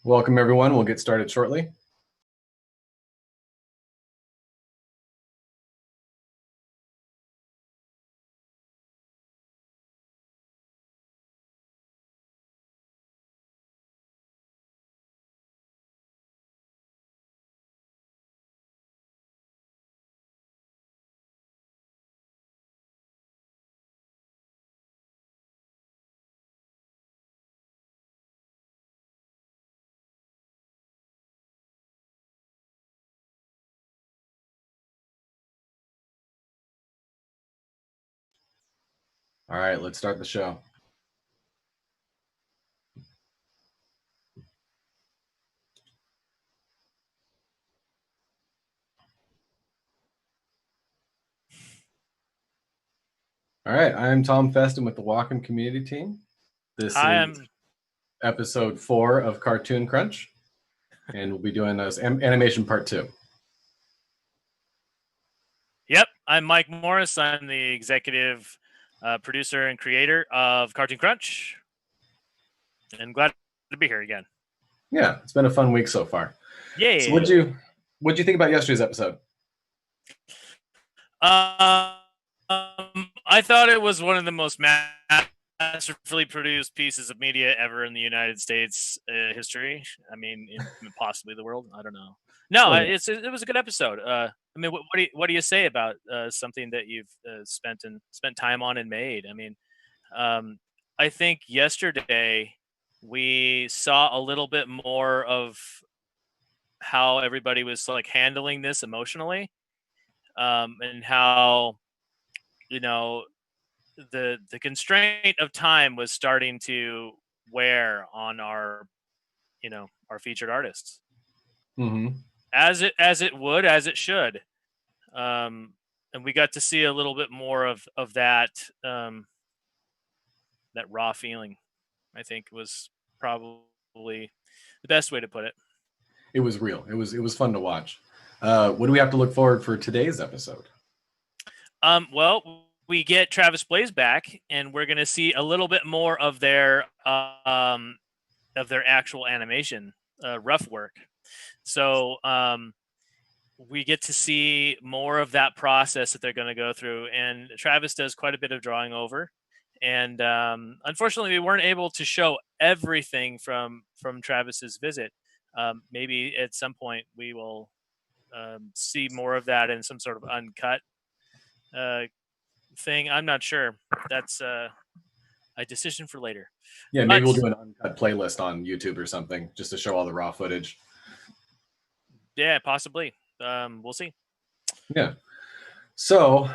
Welcome, everyone. We'll get started shortly. All right, let's start the show. All right, I'm Tom Feston with the Wacom Community Team. This is episode 4 of Cartoon Crunch, and we'll be doing this animation part 2. Yep, I'm Mike Morris. I'm the executive producer and creator of Cartoon Crunch, and glad to be here again. Yeah, it's been a fun week so far. Yay! So what'd you think about yesterday's episode? I thought it was one of the most masterfully produced pieces of media ever in the United States history. I mean, possibly the world. I don't know. No, it was a good episode. I mean, what do you say about something that you've spent time on and made? I mean, I think yesterday we saw a little bit more of how everybody was like handling this emotionally, and how the constraint of time was starting to wear on our featured artists. Mm-hmm. As it should. And we got to see a little bit more of that that raw feeling. I think was probably the best way to put it. It was real. It was fun to watch. What do we have to look forward for today's episode? Well, we get Travis Blaze back, and we're going to see a little bit more of their actual animation, rough work. So we get to see more of that process that they're going to go through, and Travis does quite a bit of drawing over. And unfortunately, we weren't able to show everything from Travis's visit. Maybe at some point we will see more of that in some sort of uncut thing. I'm not sure. That's a decision for later. Yeah, maybe we'll do an uncut playlist on YouTube or something just to show all the raw footage. Yeah, possibly. We'll see. Yeah. So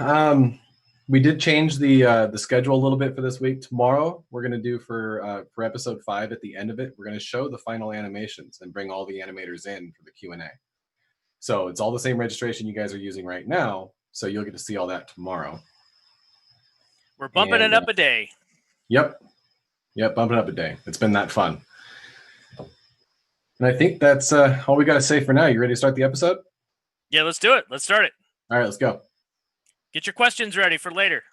we did change the schedule a little bit for this week. Tomorrow, we're going to do for episode 5 at the end of it, we're going to show the final animations and bring all the animators in for the Q&A. So it's all the same registration you guys are using right now. So you'll get to see all that tomorrow. We're bumping it up a day. Yep, bumping up a day. It's been that fun. And I think that's all we got to say for now. You ready to start the episode? Yeah, let's do it. Let's start it. All right, let's go. Get your questions ready for later.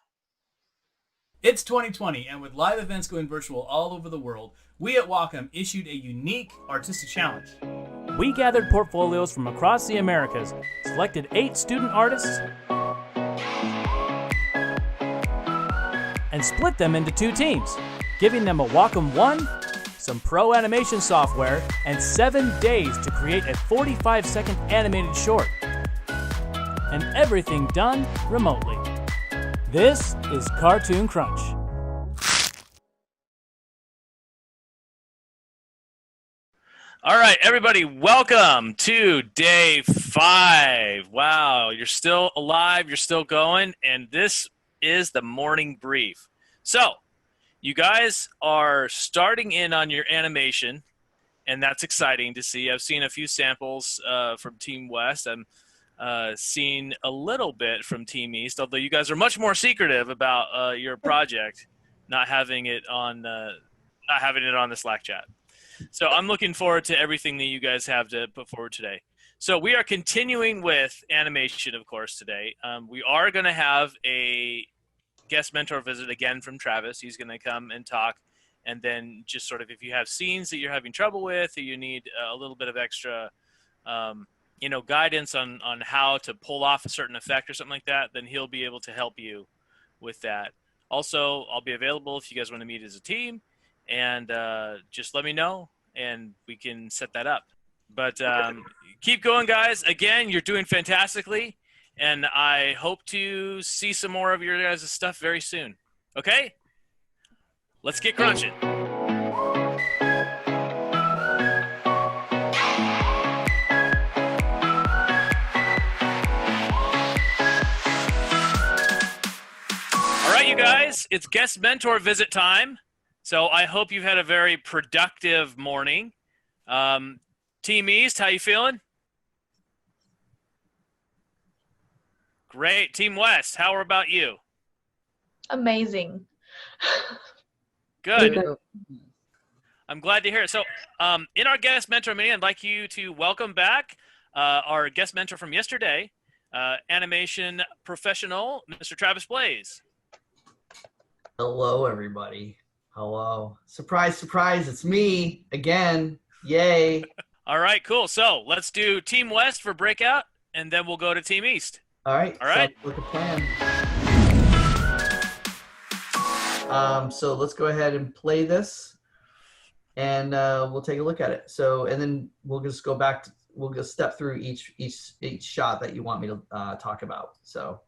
It's 2020, and with live events going virtual all over the world, we at Wacom issued a unique artistic challenge. We gathered portfolios from across the Americas, selected 8 student artists, and split them into 2 teams, giving them a Wacom 1, some pro animation software, and 7 days to create a 45-second animated short. And everything done remotely. This is Cartoon Crunch. All right, everybody, welcome to day 5. Wow, you're still alive, you're still going, and this is the morning brief. So, you guys are starting in on your animation, and that's exciting to see. I've seen a few samples from Team West. I'm seen a little bit from Team East, although you guys are much more secretive about your project, not having it on the Slack chat. So I'm looking forward to everything that you guys have to put forward today. So we are continuing with animation, of course, today. We are going to have a guest mentor visit again from Travis. He's going to come and talk And then just sort of if you have scenes that you're having trouble with, or you need a little bit of extra, guidance on how to pull off a certain effect or something like that, then he'll be able to help you with that. Also, I'll be available if you guys want to meet as a team, and just let me know, and we can set that up. But keep going, guys. Again, you're doing fantastically, and I hope to see some more of your guys' stuff very soon. Okay? Let's get crunching. All right, you guys, it's guest mentor visit time. So I hope you've had a very productive morning. Team East, how you feeling? Great. Team West, how about you? Amazing. Good. I'm glad to hear it. So in our guest mentor meeting, I'd like you to welcome back our guest mentor from yesterday, animation professional, Mr. Travis Blaze. Hello, everybody. Hello. Surprise, surprise. It's me again. Yay. All right, cool. So let's do Team West for breakout, and then we'll go to Team East. All right. All right. Sounds like a plan. So let's go ahead and play this, and we'll take a look at it. So, and then we'll just go back. We'll just step through each shot that you want me to talk about. So.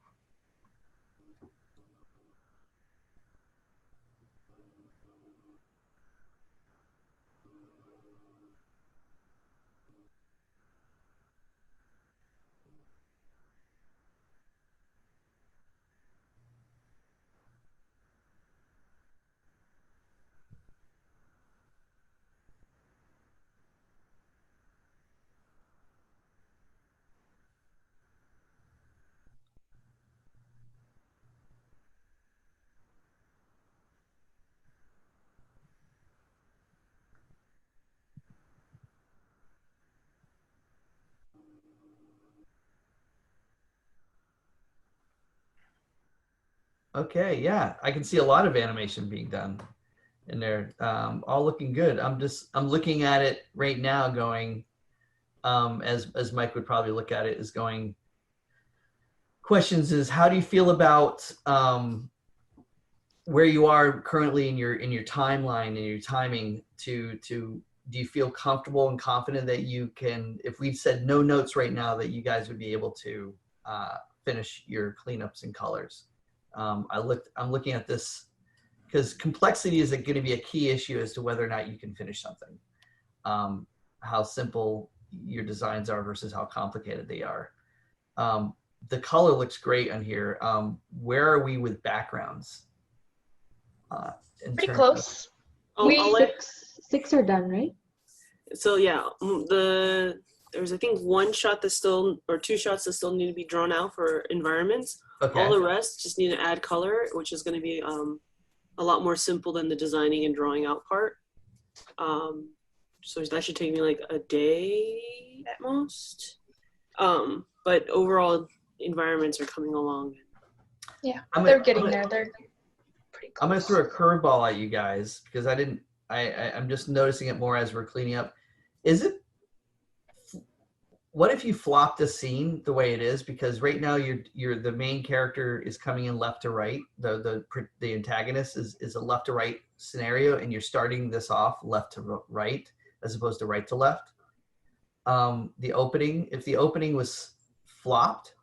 Okay, yeah, I can see a lot of animation being done in there, all looking good. I'm looking at it right now going, as Mike would probably look at it, is going, questions is, how do you feel about where you are currently in your timeline and your timing do you feel comfortable and confident that you can, if we said no notes right now, that you guys would be able to finish your cleanups and colors? I'm looking at this because complexity is going to be a key issue as to whether or not you can finish something. How simple your designs are versus how complicated they are. The color looks great on here. Where are we with backgrounds? Pretty close. Six are done, right? So yeah, there's I think one shot that still, or two shots that still need to be drawn out for environments. Okay. All the rest just need to add color, which is going to be a lot more simple than the designing and drawing out part. So that should take me like a day at most. But overall, environments are coming along. Yeah, they're getting there. They're pretty close. I'm going to throw a curveball at you guys because I'm just noticing it more as we're cleaning up. What if you flop the scene the way it is? Because right now the main character is coming in left to right. The antagonist is a left to right scenario, and you're starting this off left to right as opposed to right to left. If the opening was flopped,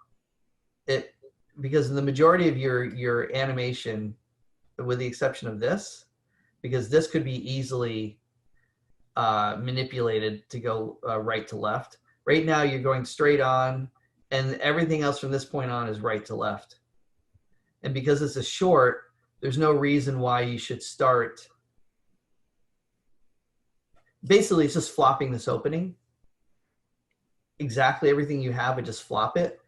because the majority of your animation, with the exception of this, because this could be easily manipulated to go right to left. Right now you're going straight on, and everything else from this point on is right to left. And because it's a short, there's no reason why you should start. Basically, it's just flopping this opening. Exactly everything you have, but just flop it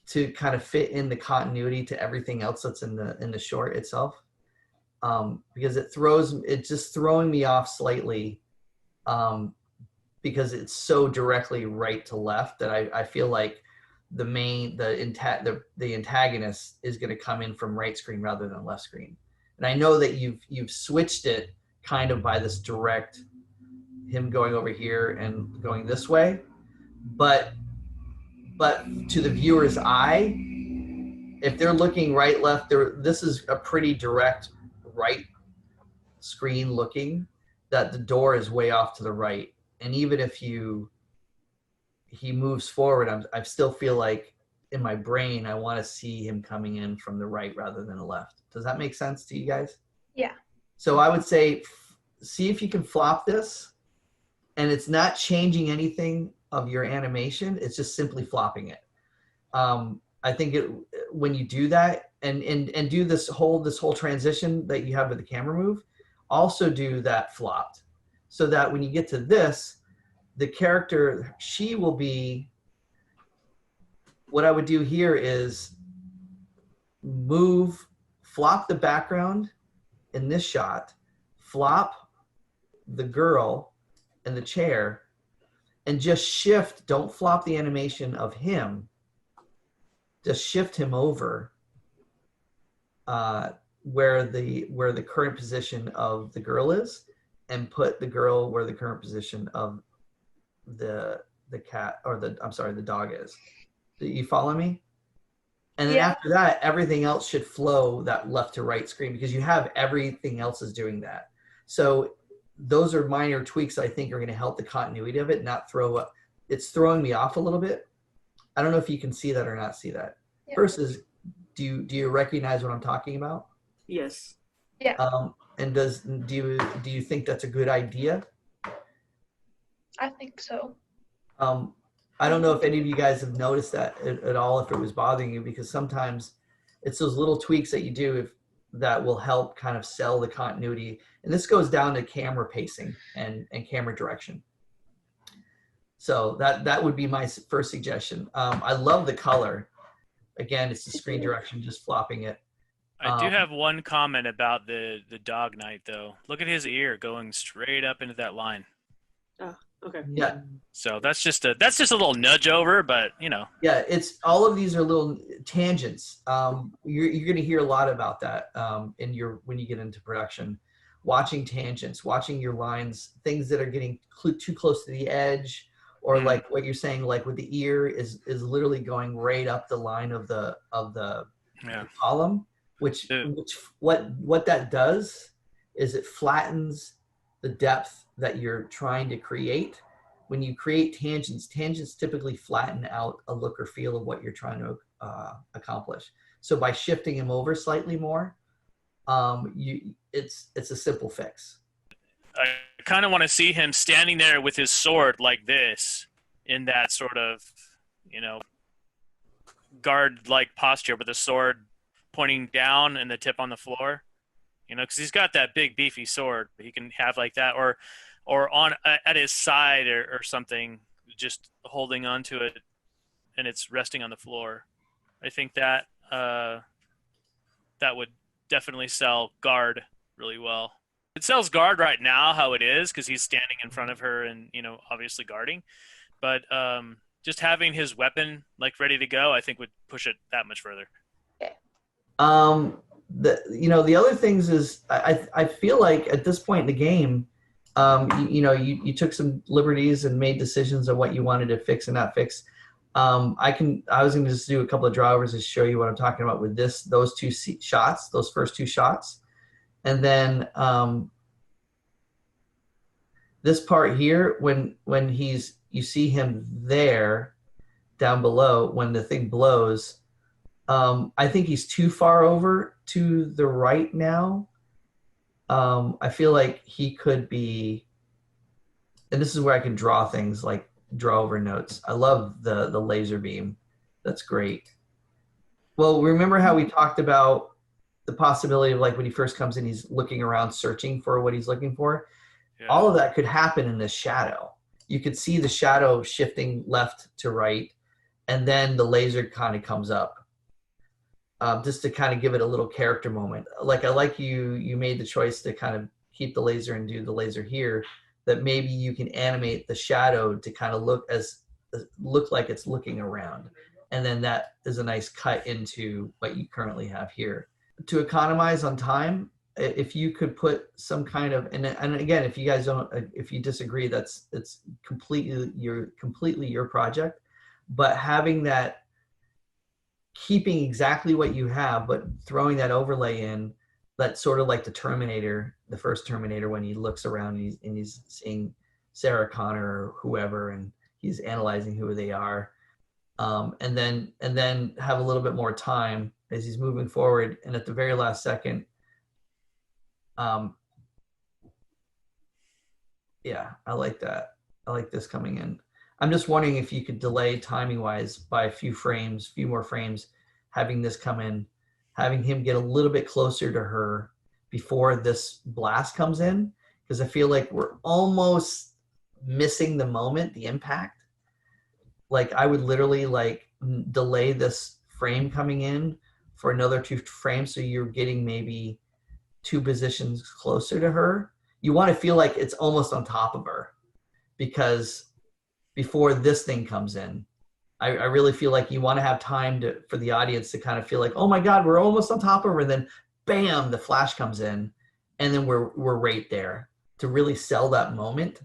to kind of fit in the continuity to everything else that's in the short itself. Because it's just throwing me off slightly. Because it's so directly right to left that I feel like the antagonist is going to come in from right screen rather than left screen. And I know that you've switched it kind of by this direct, him going over here and going this way, but to the viewer's eye, if they're looking right, left, this is a pretty direct right screen looking, that the door is way off to the right. And even if he moves forward, I still feel like in my brain, I want to see him coming in from the right rather than the left. Does that make sense to you guys? Yeah. So I would say, see if you can flop this, and it's not changing anything of your animation. It's just simply flopping it. I think when you do that and do this whole transition that you have with the camera move, also do that flopped, so that when you get to this, the character, she will be, what I would do here is flop the background in this shot, flop the girl in the chair, and just shift, don't flop the animation of him, just shift him over where the current position of the girl is, and put the girl where the current position of the cat, or the dog is. Do you follow me? And then after that, everything else should flow that left to right screen, because you have everything else is doing that. So those are minor tweaks I think are going to help the continuity of it, not throw up. It's throwing me off a little bit. I don't know if you can see that or not see that. Yeah. First is, do you recognize what I'm talking about? Yes. Yeah. And do you think that's a good idea? I think so. I don't know if any of you guys have noticed that at all, if it was bothering you, because sometimes it's those little tweaks that you do that will help kind of sell the continuity. And this goes down to camera pacing and camera direction. So that would be my first suggestion. I love the color. Again, it's the screen direction, just flopping it. I do have one comment about the dog night, though. Look at his ear going straight up into that line. Oh, okay. Yeah. So that's just a little nudge over, but you know. Yeah, it's all of these are little tangents. You're going to hear a lot about that when you get into production, watching tangents, watching your lines, things that are getting too close to the edge, or like what you're saying, like with the ear is literally going right up the line of the column, which what that does is it flattens the depth that you're trying to create. When you create tangents typically flatten out a look or feel of what you're trying to accomplish. So by shifting him over slightly more, it's a simple fix. I kind of want to see him standing there with his sword like this, in that sort of, guard-like posture with the sword pointing down and the tip on the floor. Because he's got that big beefy sword, but he can have like that, or on at his side or something, just holding onto it, and it's resting on the floor. I think that that would definitely sell guard really well. It sells guard right now how it is, because he's standing in front of her and obviously guarding, but just having his weapon like ready to go, I think would push it that much further. The other things is I feel like at this point in the game, you took some liberties and made decisions of what you wanted to fix and not fix. I was going to just do a couple of drawovers to show you what I'm talking about with those first two shots. And then this part here, when you see him there down below, when the thing blows, I think he's too far over to the right now. I feel like he could be, and this is where I can draw things like draw over notes. I love the laser beam. That's great. Well, remember how we talked about the possibility of, like, when he first comes in, he's looking around searching for what he's looking for. Yeah. All of that could happen in this shadow. You could see the shadow shifting left to right, and then the laser kind of comes up. Just to kind of give it a little character moment. Like, I like you made the choice to kind of keep the laser and do the laser here, that maybe you can animate the shadow to kind of look like it's looking around. And then that is a nice cut into what you currently have here. To economize on time, if you could put some kind of, and again, if you guys don't, if you disagree, it's completely your project, but having that, keeping exactly what you have, but throwing that overlay in, that's sort of like the Terminator, the first Terminator, when he looks around and he's seeing Sarah Connor or whoever, and he's analyzing who they are. And then have a little bit more time as he's moving forward. And at the very last second, yeah, I like that. I like this coming in. I'm just wondering if you could delay timing wise by a few more frames, having this come in, having him get a little bit closer to her before this blast comes in, because I feel like we're almost missing the moment, the impact. Like I would literally like delay this frame coming in for another 2 frames, so you're getting maybe 2 positions closer to her. You want to feel like it's almost on top of her, because before this thing comes in, I really feel like you want to have time for the audience to kind of feel like, oh my God, we're almost on top of her. And then bam, the flash comes in, and then we're right there to really sell that moment,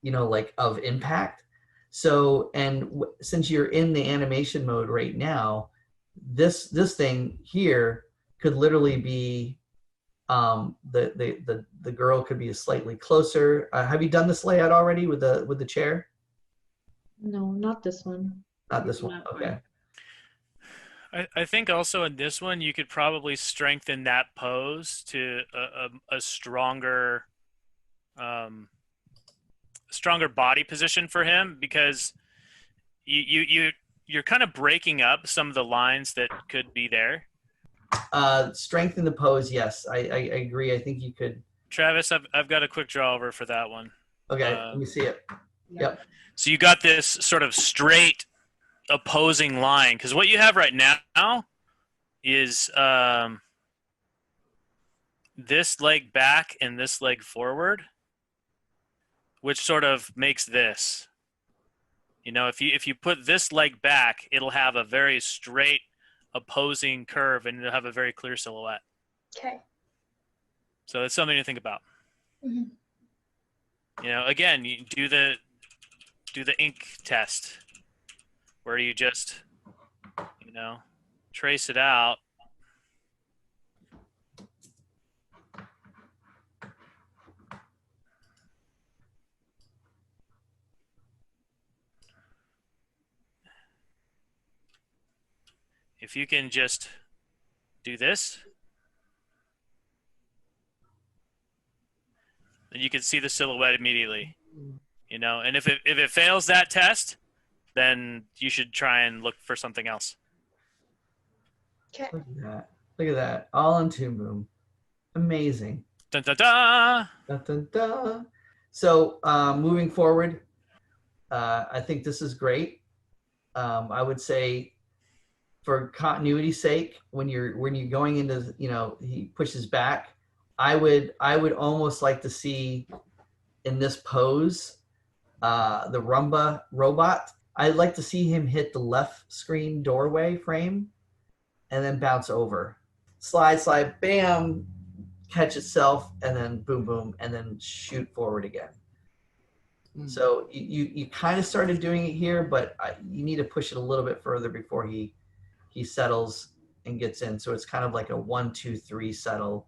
like of impact. So, and since you're in the animation mode right now, this thing here could literally be, the girl could be slightly closer. Have you done this layout already with the chair? No, not this one. Not this one. Okay. I think also in this one, you could probably strengthen that pose to a stronger, stronger body position for him, because you're kind of breaking up some of the lines that could be there. Strengthen the pose. Yes, I agree. I think you could. Travis, I've got a quick draw over for that one. Okay, let me see it. Yep. So you got this sort of straight opposing line, because what you have right now is this leg back and this leg forward, which sort of makes this. If you put this leg back, it'll have a very straight opposing curve, and it'll have a very clear silhouette. Okay. So it's something to think about. Mm-hmm. Again, you do the ink test, where you just, trace it out. If you can just do this, then you can see the silhouette immediately. And if it fails that test, then you should try and look for something else. Okay. Look at that. All in Toon Boom. Amazing. Dun, dun, dun. Dun, dun, dun. So moving forward, I think this is great. I would say, for continuity's sake, when you're going into, he pushes back, I would almost like to see in this pose, the Rumba robot. I'd like to see him hit the left screen doorway frame and then bounce over. Slide, bam, catch itself, and then boom, boom, and then shoot forward again. So you kind of started doing it here, but you need to push it a little bit further before he settles and gets in. So it's kind of like a 1, 2, 3 settle,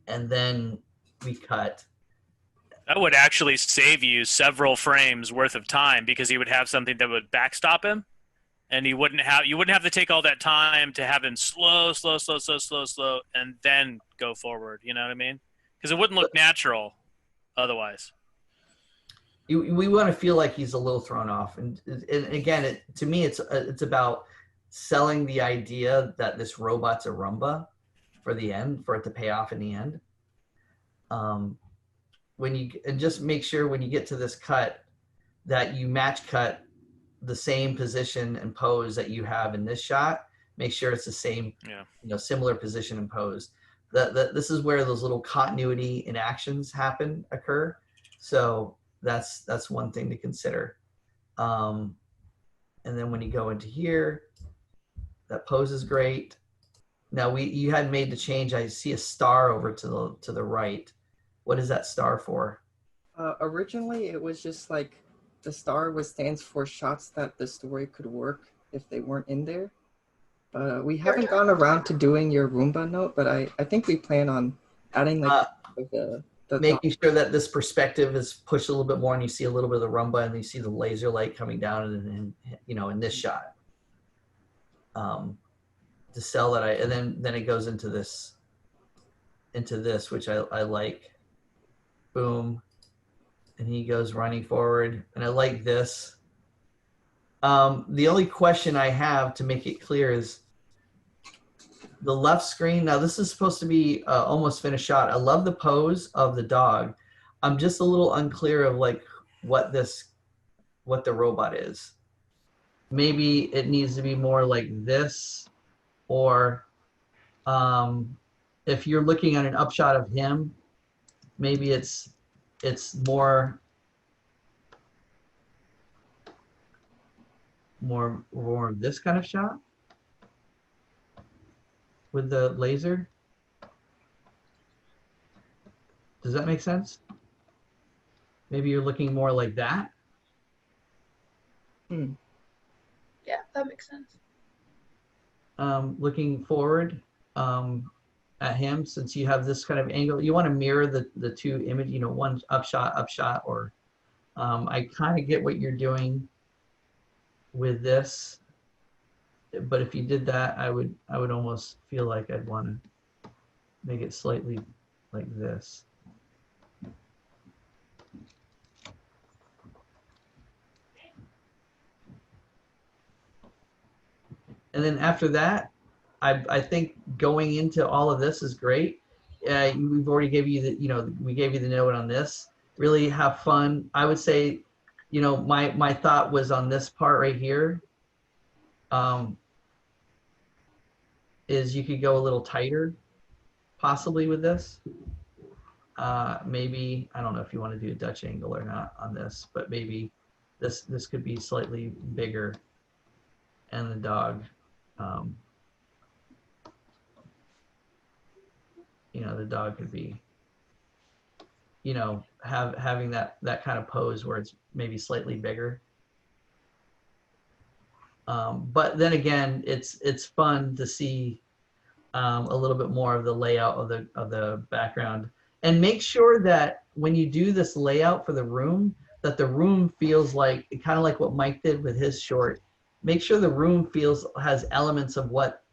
and then we cut. That would actually save you several frames worth of time, because he would have something that would backstop him, and you wouldn't have to take all that time to have him slow, and then go forward. You know what I mean? Because it wouldn't look natural otherwise. We want to feel like he's a little thrown off, and again, to me, it's about selling the idea that this robot's a Rumba for the end, for it to pay off in the end. And just make sure when you get to this cut that you match cut the same position and pose that you have in this shot. Make sure it's the same, similar position and pose. This is where those little continuity in actions occur. So that's one thing to consider. And then when you go into here, that pose is great. Now you hadn't made the change. I see a star over to the right. What is that star for? Originally, it was just like the star stands for shots that the story could work if they weren't in there. We haven't gone around to doing your Roomba note, but I think we plan on adding like the making sure that this perspective is pushed a little bit more, and you see a little bit of the Roomba, and you see the laser light coming down, and you know, in this shot, to sell that. And then it goes into this, which I like. Boom. And he goes running forward, and I like this. The only question I have to make it clear is the left screen. Now this is supposed to be almost finished shot. I love the pose of the dog. I'm just a little unclear of like what the robot is. Maybe it needs to be more like this, or if you're looking at an upshot of him, maybe it's more of this kind of shot with the laser. Does that make sense? Maybe you're looking more like that. Yeah, that makes sense. Looking forward at him, since you have this kind of angle, you want to mirror the two image, you know, one upshot, or I kind of get what you're doing with this, but if you did that, I would almost feel like I'd want to make it slightly like this. And then after that, I think going into all of this is great. We've already gave you we gave you the note on this. Really have fun. I would say, you know, my thought was on this part right here. Is you could go a little tighter, possibly with this. Maybe, I don't know if you want to do a Dutch angle or not on this, but maybe this could be slightly bigger, and the dog. You know, the dog could be, you know, having that kind of pose where it's maybe slightly bigger. But then again, it's fun to see a little bit more of the layout of the background, and make sure that when you do this layout for the room, that the room feels like kind of like what Mike did with his short. Make sure the room has elements of what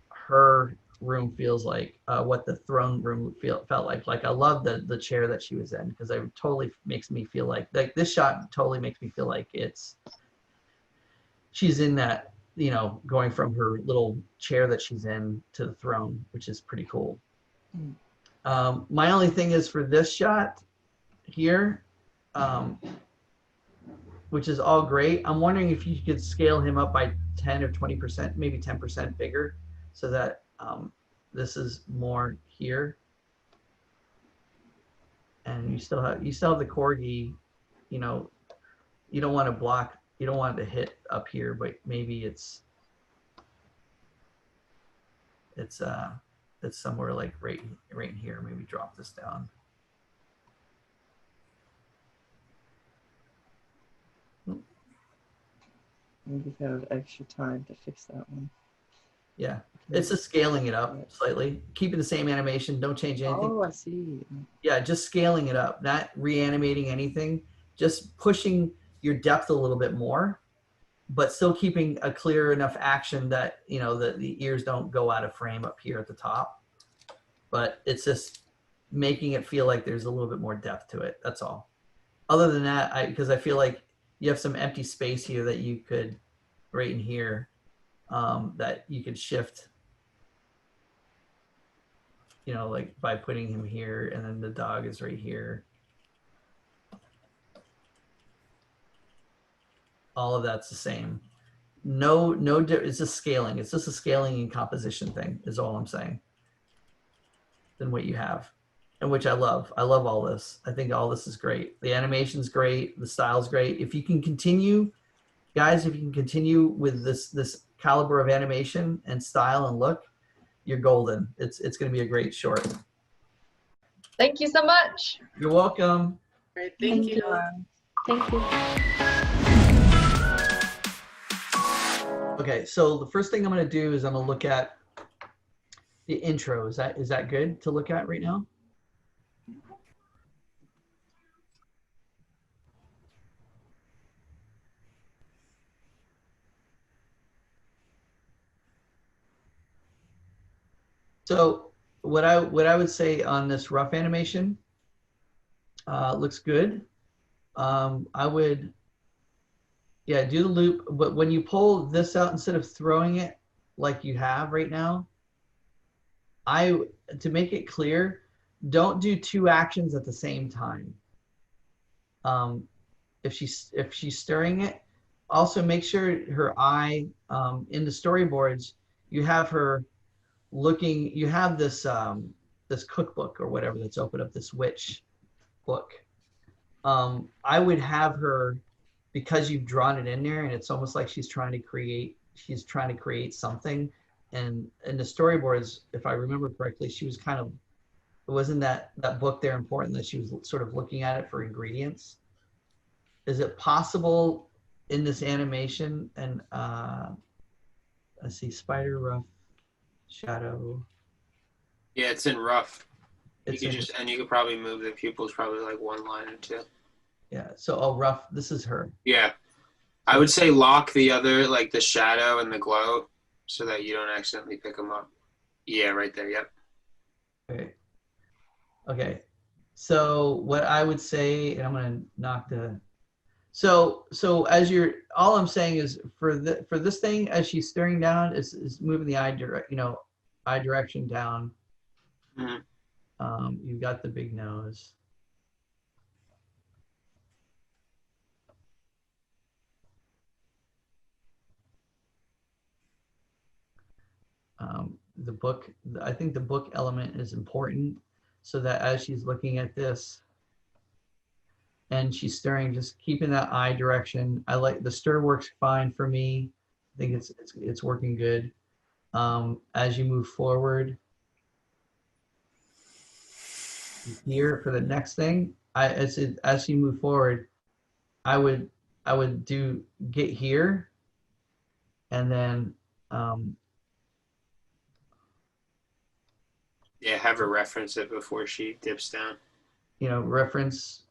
her room feels like, what the throne room felt like. Like I love the chair that she was in, because it totally makes me feel like this shot totally makes me feel like she's in that, you know, going from her little chair that she's in to the throne, which is pretty cool. My only thing is for this shot here, which is all great, I'm wondering if you could scale him up by 10 or 20%, maybe 10% bigger, so that this is more here, and you still have the corgi. You know, you don't want to block, you don't want it to hit up here, but maybe it's somewhere like right in here. Maybe drop this down. Maybe have extra time to fix that one. Yeah, it's just scaling it up slightly, keeping the same animation, don't change anything. Oh, I see. Yeah, just scaling it up, not reanimating anything, just pushing your depth a little bit more, but still keeping a clear enough action that, you know, the ears don't go out of frame up here at the top. But it's just making it feel like there's a little bit more depth to it. That's all. Other than that, because I feel like you have some empty space here that you could, right in here, that you could shift, you know, like by putting him here, and then the dog is right here. All of that's the same. No, it's just scaling. It's just a scaling and composition thing is all I'm saying. Than what you have, and which I love. I love all this. I think all this is great. The animation's great. The style's great. If you can continue guys, if you can continue with this caliber of animation and style and look, you're golden. It's going to be a great short. Thank you so much. You're welcome. All right, thank you. Thank you. Okay, so the first thing I'm going to do is I'm going to look at the intro. Is that good to look at right now? So what I would say on this rough animation looks good. I would, yeah, do the loop, but when you pull this out, instead of throwing it like you have right now, to make it clear, don't do two actions at the same time. If she's stirring it, also make sure her eye, in the storyboards, you have her looking, you have this this cookbook or whatever that's open up, this witch book. I would have her, because you've drawn it in there and it's almost like she's trying to create something. And in the storyboards, if I remember correctly, she was kind of, wasn't that book there important that she was sort of looking at it for ingredients? Is it possible in this animation, and let's see, spider, rough, shadow. Yeah, it's in rough. It's you could probably move the pupils probably like one line or two. Yeah. So rough. This is her. Yeah, I would say lock the other, like the shadow and the glow, so that you don't accidentally pick them up. Yeah, right there. Yep. Okay. Okay. So what I would say, and I'm gonna knock the. So as you're, all I'm saying is for this thing, as she's staring down, is moving the eye direction down. Mm-hmm. You've got the big nose. The book, I think the book element is important, so that as she's looking at this and she's staring, just keeping that eye direction. I like the stir, works fine for me. I think it's working good. As you move forward here for the next thing, as you move forward, I would do get here, and then yeah, have her reference it before she dips down. Reference.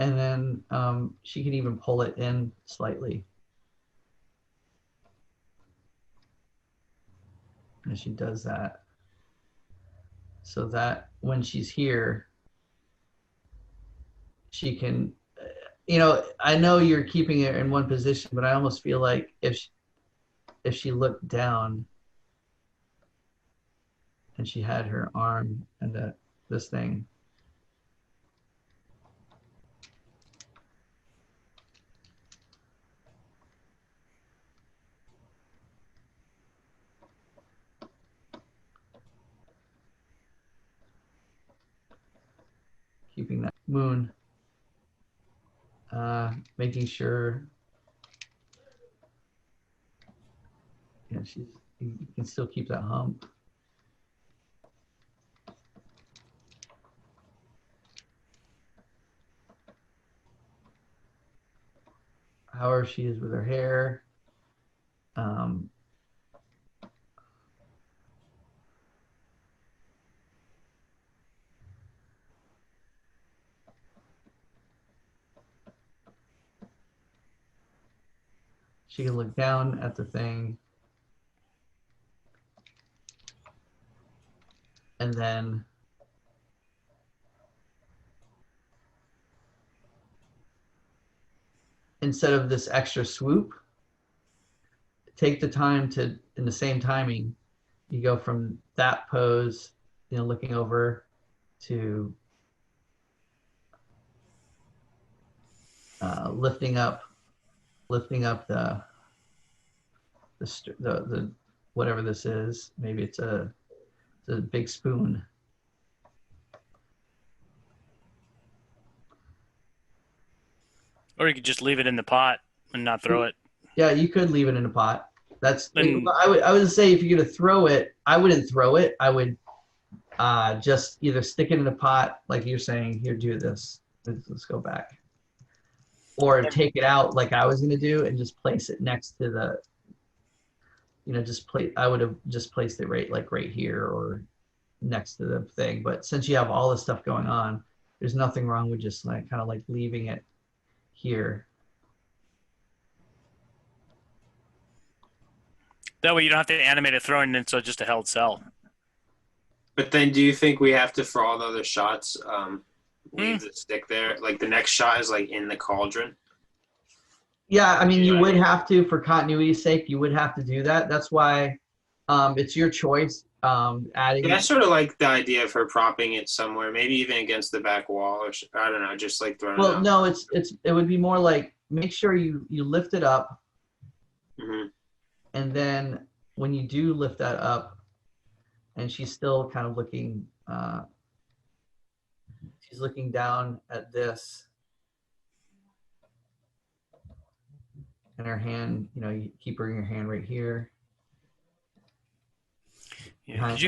And then she can even pull it in slightly. And she does that. So that when she's here, she can, I know you're keeping it in one position, but I almost feel like if she looked down and she had her arm and this thing, keeping that moon, making sure, you can still keep that hump. However she is with her hair. She can look down at the thing, and then instead of this extra swoop, take the time to, in the same timing, you go from that pose, looking over, to lifting up the the whatever this is. Maybe it's a big spoon. Or you could just leave it in the pot and not throw it. Yeah, you could leave it in a pot. That's Then- I would say if you're gonna throw it, I wouldn't throw it. I would just either stick it in a pot, like you're saying, here, do this. Let's go back. Or take it out like I was gonna do and just place it next to the, I would have just placed it right here or next to the thing. But since you have all this stuff going on, there's nothing wrong with just kind of leaving it here. That way you don't have to animate it throwing it into just a held cell. But then do you think we have to, for all the other shots, leave the stick there? Like the next shot is like in the cauldron? Yeah, I mean, you would have to, for continuity's sake, you would have to do that. That's why it's your choice. Adding. Yeah, I sort of like the idea of her propping it somewhere, maybe even against the back wall, or I don't know, just like throwing it out. No, it would be more like make sure you lift it up, and then when you do lift that up, and she's still kind of looking, she's looking down at this. And her hand, you keep bringing your hand right here. Yeah, 'cause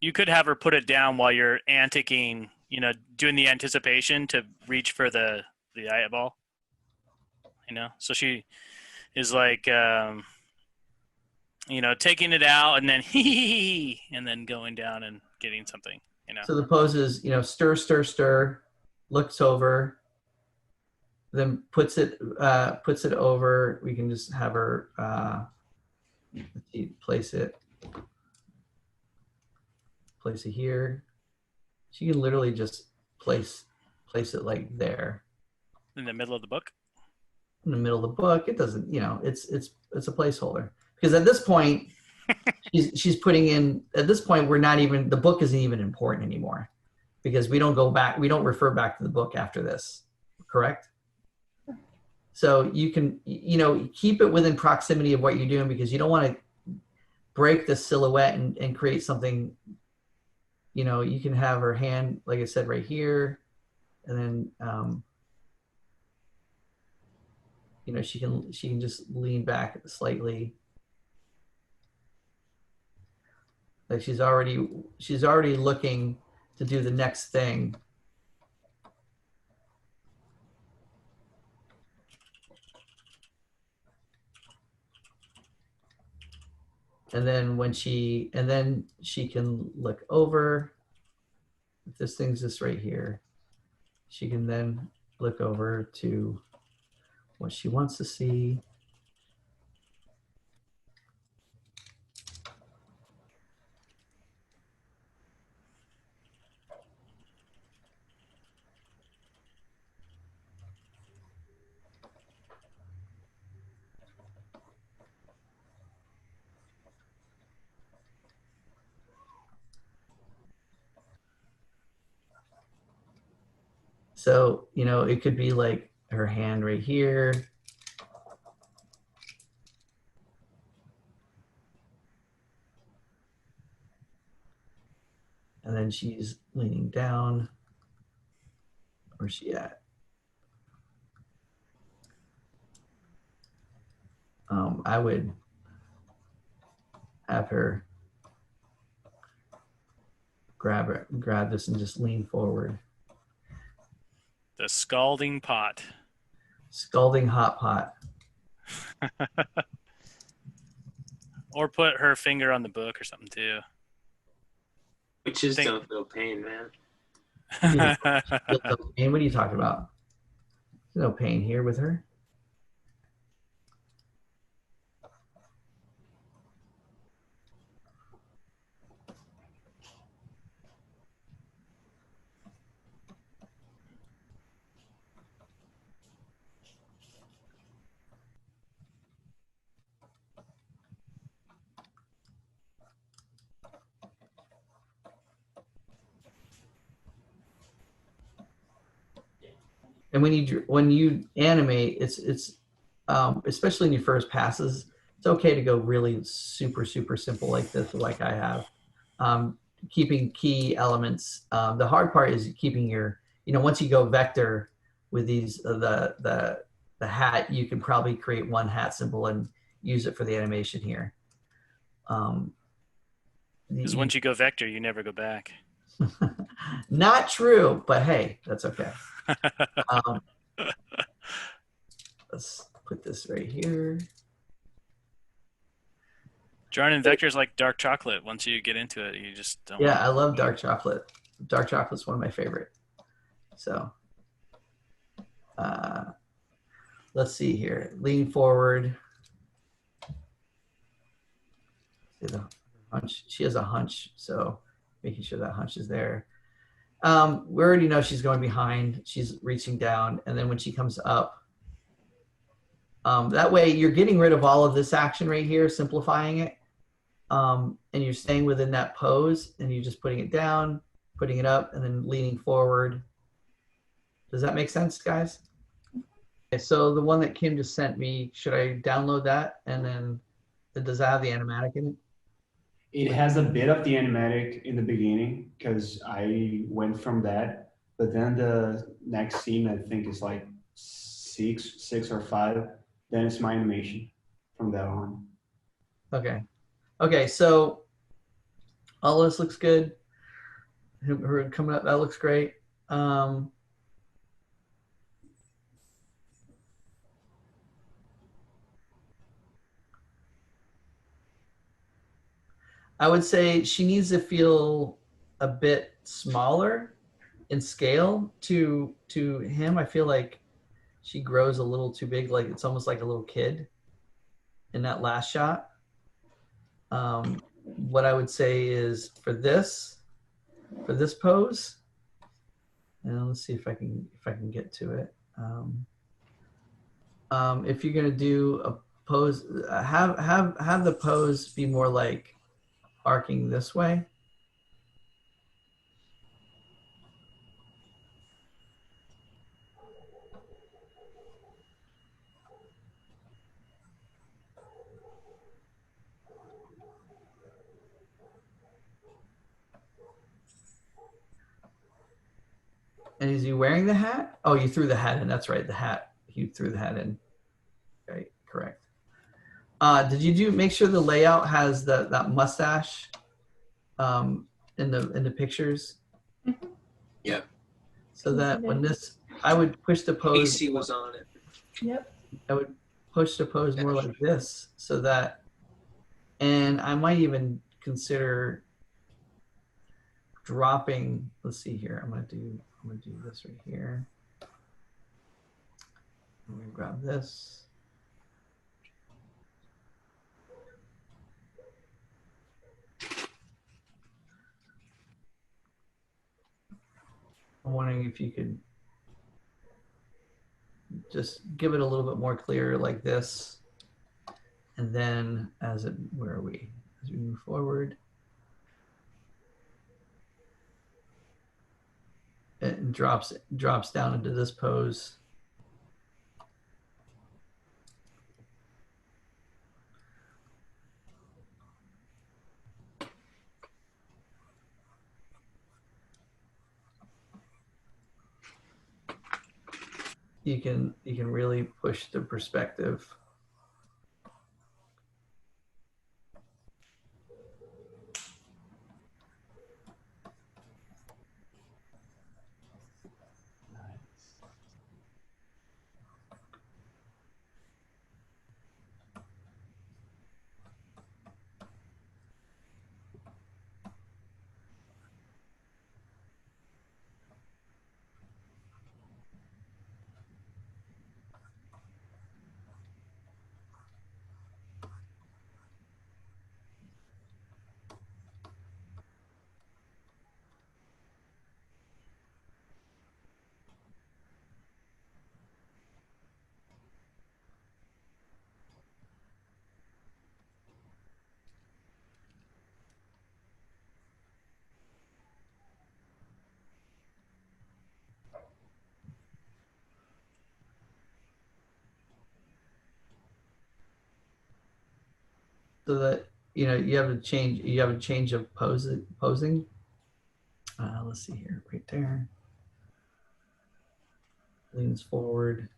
you could have her put it down while you're anticing, doing the anticipation to reach for the eyeball. So she is like, taking it out and then and then going down and getting something. So the pose is, stir, stir, stir, looks over. Then puts it over. We can just have her place it here. She can literally just place it like there in the middle of the book. In the middle of the book, it doesn't. It's a placeholder because at this point she's putting in. At this point, the book isn't even important anymore because we don't go back. We don't refer back to the book after this. Correct. So you can, keep it within proximity of what you're doing because you don't want to break the silhouette and create something, you can have her hand, like I said, right here. And then, she can just lean back slightly. Like she's already looking to do the next thing. And then she can look over. If this thing's just right here, she can then look over to what she wants to see. So, it could be like her hand right here. And then she's leaning down. Where's she at? I would have her grab this and just lean forward. The scalding pot. Scalding hot pot. Or put her finger on the book or something too. Witches don't feel pain, man. Pain? What are you talking about? There's no pain here with her. And when you animate, it's especially in your first passes, it's it's okay to go really super simple like this, like I have. Keeping key elements. The hard part is keeping your, once you go vector with these, the hat, you can probably create one hat symbol and use it for the animation here. Because once you go vector, you never go back. Not true, but hey, that's okay. Let's put this right here. Drawing in vector is like dark chocolate. Once you get into it, you just don't. Yeah, I love dark chocolate. Dark chocolate's one of my favorite. So let's see here. Lean forward. See the hunch. She has a hunch, so making sure that hunch is there. We already know she's going behind. She's reaching down, and then when she comes up, that way you're getting rid of all of this action right here, simplifying it, and you're staying within that pose, and you're just putting it down, putting it up, and then leaning forward. Does that make sense, guys? Okay, so the one that Kim just sent me, should I download that? And then does that have the animatic in it? It has a bit of the animatic in the beginning because I went from that, but then the next scene I think is like six or five. Then it's my animation from that on. Okay. Okay, so all this looks good. Her coming up, that looks great. I would say she needs to feel a bit smaller in scale to him. I feel like she grows a little too big, like it's almost like a little kid in that last shot. What I would say is for this pose, and let's see if I can get to it. If you're gonna do a pose, have the pose be more like arcing this way. And is he wearing the hat? Oh, you threw the hat in. That's right, the hat. You threw the hat in. Right, correct. Did you make sure the layout has that mustache in the pictures? Mm-hmm. Yeah. So that when this, I would push the pose. Casey was on it. Yep. I would push the pose more like this, so that, and I might even consider dropping. Let's see here. I'm gonna do this right here. I'm gonna grab this. I'm wondering if you could just give it a little bit more clear like this. And then where are we? As we move forward, it drops down into this pose. You can really push the perspective. so that you have a change of posing. Let's see here, right there. Leans forward.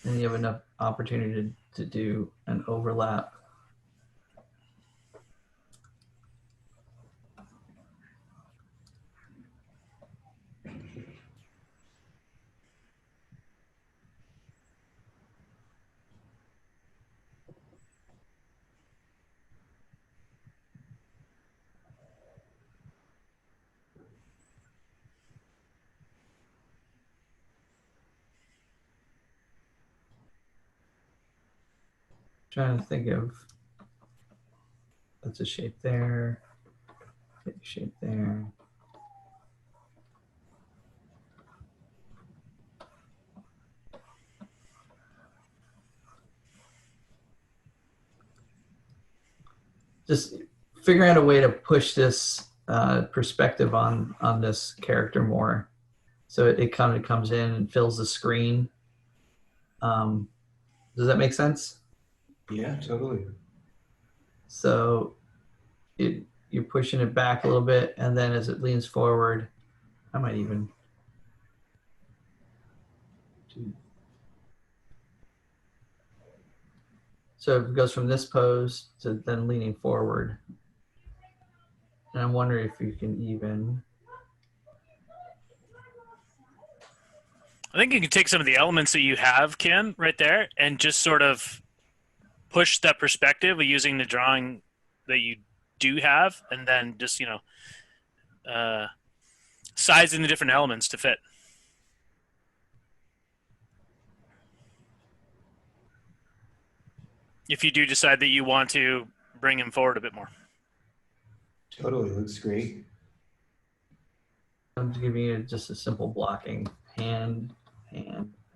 And you have enough opportunity to do an overlap. Trying to think of, that's a shape there, take a shape there. Just figuring out a way to push this perspective on this character more, so it kind of comes in and fills the screen. Does that make sense? Yeah, totally. So you're pushing it back a little bit, and then as it leans forward, I might even do. So it goes from this pose to then leaning forward. And I'm wondering if you can even. I think you can take some of the elements that you have, Kim, right there, and just sort of push that perspective of using the drawing that you do have, and then just, sizing the different elements to fit. If you do decide that you want to bring him forward a bit more. Totally, looks great. I'm giving you just a simple blocking. Hand,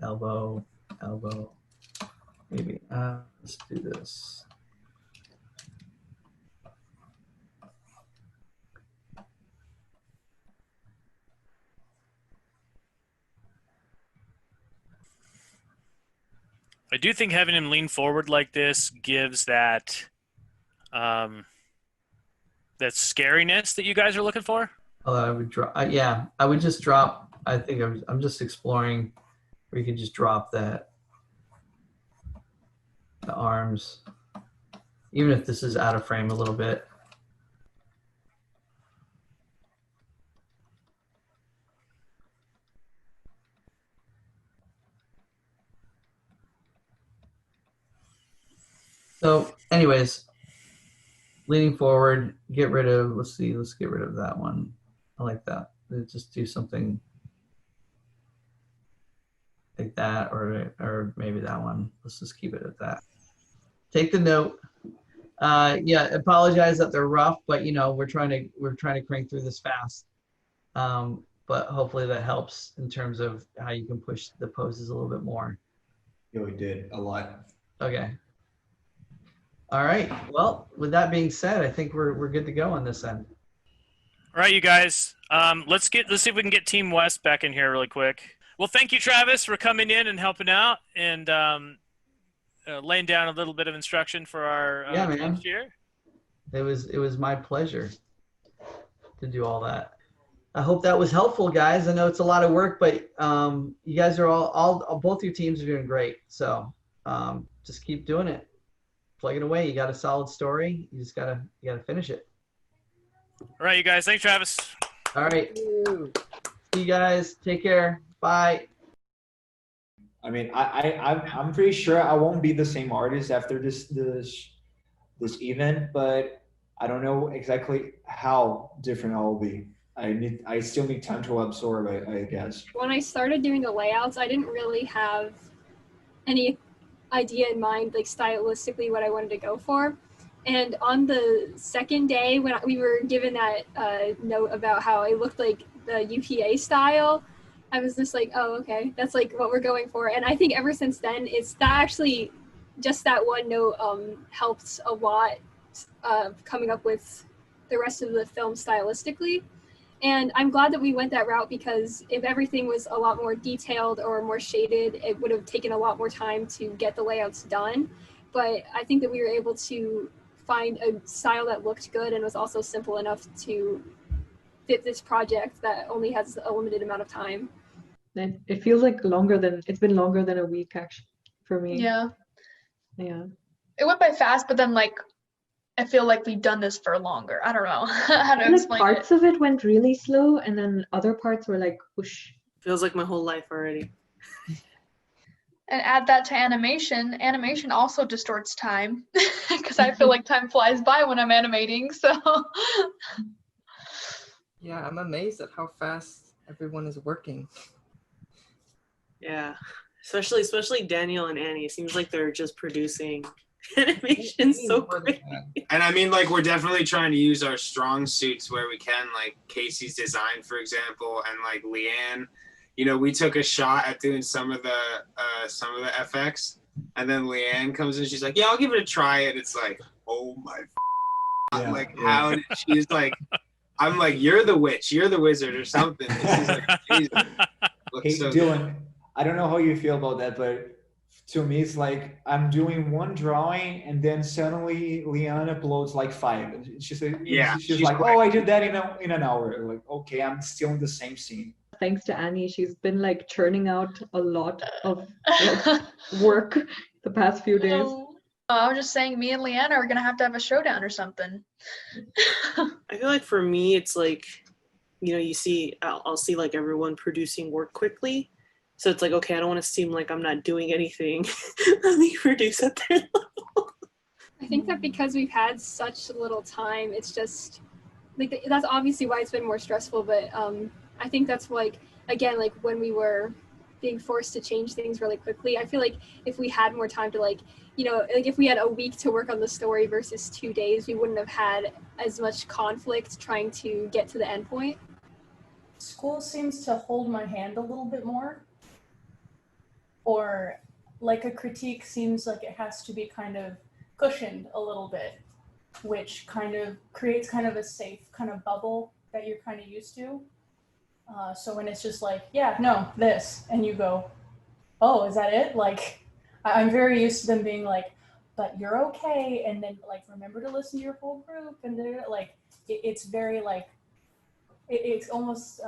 elbow, elbow. Maybe. Let's do this. I do think having him lean forward like this gives that that scariness that you guys are looking for. Oh, I would drop. Yeah, I would just drop. I think I'm just exploring where you could just drop the arms, even if this is out of frame a little bit. So anyways, leaning forward, get rid of, let's get rid of that one. I like that. Let's just do something like that, or maybe that one. Let's just keep it at that. Take the note. Yeah, apologize that they're rough, but we're trying to crank through this fast. But hopefully that helps in terms of how you can push the poses a little bit more. Yeah, we did a lot. Okay. All right. Well, with that being said, I think we're good to go on this end. All right, you guys. Let's see if we can get Team West back in here really quick. Well, thank you, Travis, for coming in and helping out and laying down a little bit of instruction for our next year. It was my pleasure to do all that. I hope that was helpful, guys. I know it's a lot of work, but you guys are all both your teams are doing great. So just keep doing it. Plug it away. You got a solid story. You just gotta finish it. All right, you guys. Thanks, Travis. All right. See you guys. Take care. Bye. I mean, I'm pretty sure I won't be the same artist after this event, but I don't know exactly how different I'll be. I still need time to absorb it, I guess. When I started doing the layouts, I didn't really have any idea in mind, like stylistically what I wanted to go for. And on the second day when we were given that note about how it looked like the UPA style, I was just like, oh, okay, that's like what we're going for. And I think ever since then, it's that actually, just that one note helped a lot coming up with the rest of the film stylistically. And I'm glad that we went that route, because if everything was a lot more detailed or more shaded, it would have taken a lot more time to get the layouts done. But I think that we were able to find a style that looked good and was also simple enough to fit this project that only has a limited amount of time. It feels like it's been longer than a week actually for me. Yeah. Yeah. It went by fast, but then like I feel like we've done this for longer. I don't know how to Like explain parts it. of it went really slow, and then other parts were like whoosh. Feels like my whole life already. And add that to animation. Animation also distorts time because I feel like time flies by when I'm animating. So Yeah, I'm amazed at how fast everyone is working. Yeah, especially Daniel and Annie. It seems like they're just producing animations so quick. And I mean, like, we're definitely trying to use our strong suits where we can, like Casey's design, for example, and like Leanne. You know, we took a shot at doing some of the FX, and then Leanne comes in. She's like, "Yeah, I'll give it a try." And it's like, "Oh my, Yeah, like, yeah. how did she's like?" I'm like, "You're the witch, you're the wizard, or something." And she's like, "Jesus." Hey, So Dylan, I don't know how you feel about that, but to me, it's like I'm doing one drawing and then suddenly Leanne uploads like 5. And she's Yeah, she's she's like, quick. "Oh, I did that in an hour." Like, okay, I'm still in the same scene. Thanks to Annie, she's been like churning out a lot of like, work the past few days. Oh, I was just saying, me and Leanna are gonna have to have a showdown or something. I feel like for me, it's like, you know, I'll see like everyone producing work quickly. So it's like, okay, I don't want to seem like I'm not doing anything. Let me produce at their level. I think that because we've had such little time, it's just like that's obviously why it's been more stressful. But I think that's like, again, like when we were being forced to change things really quickly, I feel like if we had more time to like, you know, like if we had a week to work on the story versus 2 days, we wouldn't have had as much conflict trying to get to the end point. School seems to hold my hand a little bit more, or like a critique seems like it has to be kind of cushioned a little bit, which kind of creates kind of a safe kind of bubble that you're kind of used to. So when it's just like, yeah, no, this, and you go, oh, is that it? Like, I'm very used to them being like, but you're okay, and then like remember to listen to your whole group, and they're like, it's very like, it's almost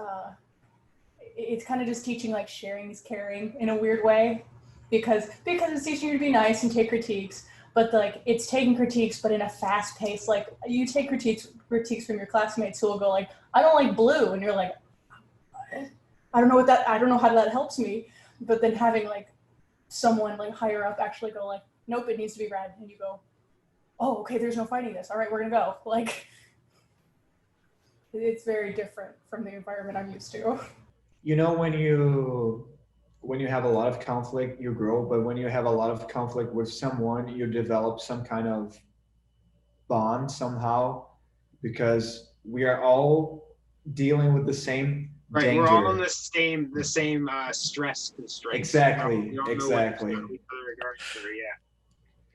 it's kind of just teaching like sharing is caring in a weird way, because it's teaching you to be nice and take critiques, but like it's taking critiques but in a fast pace. Like you take critiques from your classmates who will go like, I don't like blue, and you're like, I don't know how that helps me. But then having like someone like higher up actually go like, nope, it needs to be red, and you go, oh, okay, there's no fighting this, all right, we're gonna go. Like, it's very different from the environment I'm used to. You know, when you have a lot of conflict, you grow, but when you have a lot of conflict with someone, you develop some kind of bond somehow, because we are all dealing with the same right, danger. we're all in the same stress constraints. Exactly, We all know exactly. what each other are going through, yeah.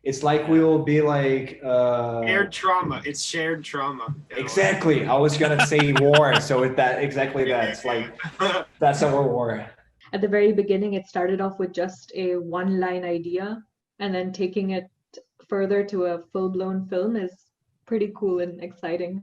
It's like we will be like Shared trauma. It's shared trauma. Exactly. I was gonna say war. So with that, exactly that. It's like that's our war. At the very beginning, it started off with just a one-line idea, and then taking it further to a full-blown film is pretty cool and exciting.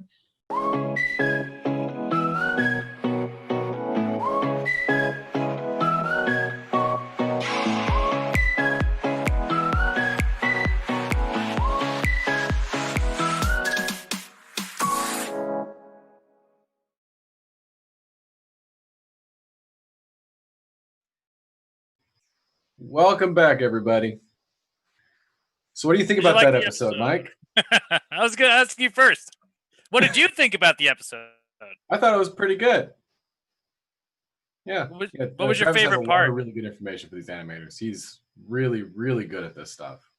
Welcome back, everybody. So what do you think about that episode, Mike? I was going to ask you first. What did you think about the episode? I thought it was pretty good. Yeah. What was your Travis favorite has a lot part? of really good information for these animators. He's really, really good at this stuff.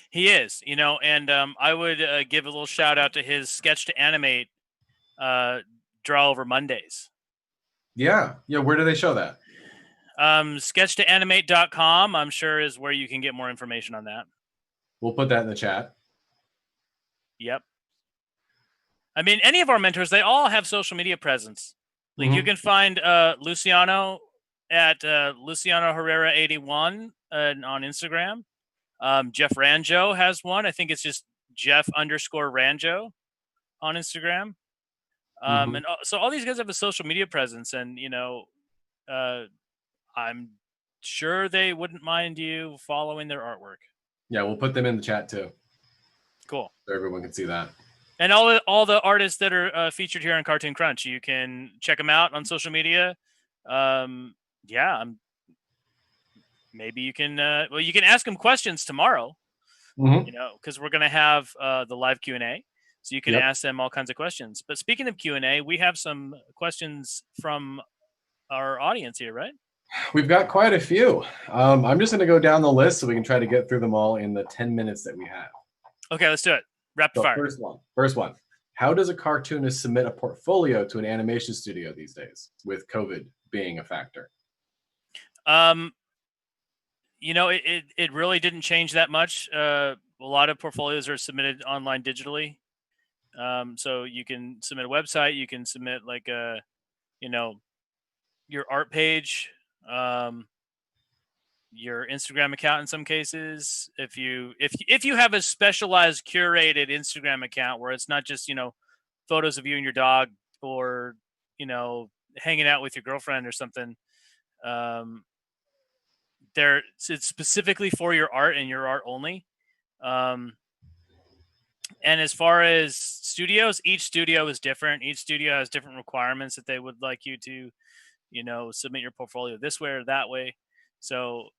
He is, you know, and I would give a little shout out to his sketch to animate draw over Mondays. Yeah. Yeah. Where do they show that? Sketchtoanimate.com, I'm sure, is where you can get more information on that. We'll put that in the chat. Yep. I mean, any of our mentors, they all have social media presence. Like you can find Luciano at Luciano Herrera 81 on Instagram. Jeff Ranjo has one. I think it's just Jeff_Ranjo on Instagram. And so all these guys have a social media presence, and I'm sure they wouldn't mind you following their artwork. Yeah, we'll put them in the chat too. Cool. So everyone can see that. And all the artists that are featured here on Cartoon Crunch, you can check them out on social media. Maybe you can you can ask them questions tomorrow. Because we're going to have the live Q&A, so you can ask them all kinds of questions. But speaking of Q&A, we have some questions from our audience here, right? We've got quite a few. I'm just going to go down the list so we can try to get through them all in the 10 minutes that we have. Okay, let's do it. Rapid fire. First one. How does a cartoonist submit a portfolio to an animation studio these days, with COVID being a factor? It really didn't change that much. A lot of portfolios are submitted online digitally. So you can submit a website, you can submit like your art page, your Instagram account in some cases. If you have a specialized curated Instagram account where it's not just, photos of you and your dog, or, hanging out with your girlfriend or something, it's specifically for your art and your art only. And as far as studios, each studio is different. Each studio has different requirements that they would like you to, submit your portfolio this way or that way. So,